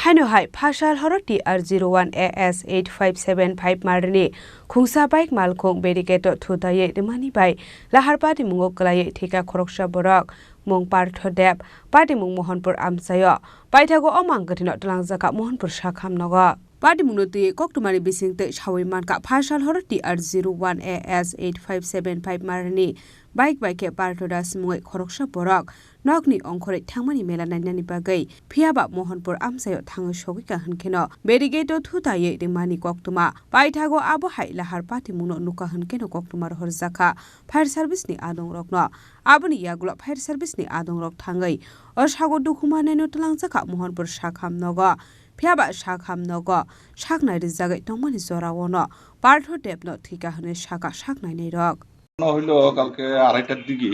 Haino hai Phasal Horo TR01AS 8575 marni khungsa bike malkhong barricade thutaye demani bai Lahar Patimungo Kwlaiwi Thwikha Khoroksa Borok mong parthodep Patimungo Mohanpur amsayo paithago omang gathino tlangjaka Mohanpur sakham nogo Patimungo ti koktumari bisingte sawi manka Phasal Horo TR01AS 8575 marni bike bike parthoda simoi Khoroksa Borok nokni ongkhore thangmani mela nainani bagai phiaba Mohanpur amsayo thango sogika hankeno barricade thutaye demani koktuma paithago abo hai Lahar Patimungo nuka hankeno koktumar horjaka fire service ni adong rokno aboni yagulo fire service ni adong rok thangai osago dukhuma naino tlangjaka Mohanpur sakham nogo phiaba sakham nogo saknai rijagai tongmani jorawono partho depno thika hane saka saknai nei rok হইলো কালকে 2:30টার দিকে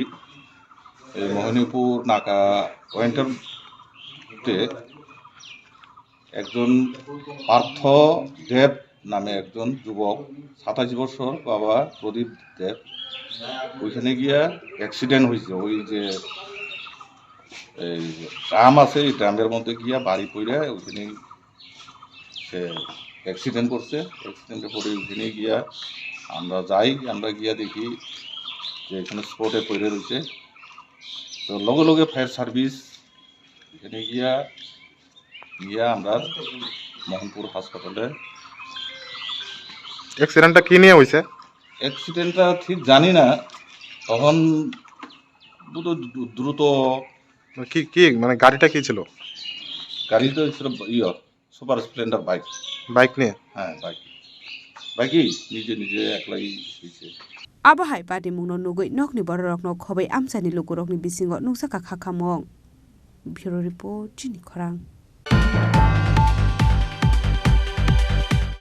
এই মোহনীপুর নাকা পয়েন্টে একজন পার্থ দেব নামে একজন যুবক 27 বছর বাবা প্রদীপ দেব ওইখানে গিয়া অ্যাক্সিডেন্ট হয়েছে ওই যে এই ট্রাম আছে এই ট্রামের মধ্যে গিয়া বাড়ি পড়ে ওইখানে সে অ্যাক্সিডেন্ট করছে অ্যাক্সিডেন্টে পড়ে ওইখানে গিয়া আমরা গিয়া দেখি যে এখানে স্পটে পড়ে রয়েছে তো লগে লগে ফায়ার সার্ভিস এখানে গিয়া আমরা মোহনপুর হাসপাতালে অ্যাক্সিডেন্টটা কি নিয়ে হয়েছে অ্যাক্সিডেন্টটা ঠিক জানি না তখন দ্রুত কি মানে গাড়িটা কি ছিল গাড়িটা ছিল সুপার স্প্লেন্ডার বাইক নিয়ে হ্যাঁ বাইকই নিজে একলাই হয়েছে Abahai Patimungo nugui nokni borok nok khobai amsani lukurokni bisingo nungsaka khakamong Bureau Report Chini Khorang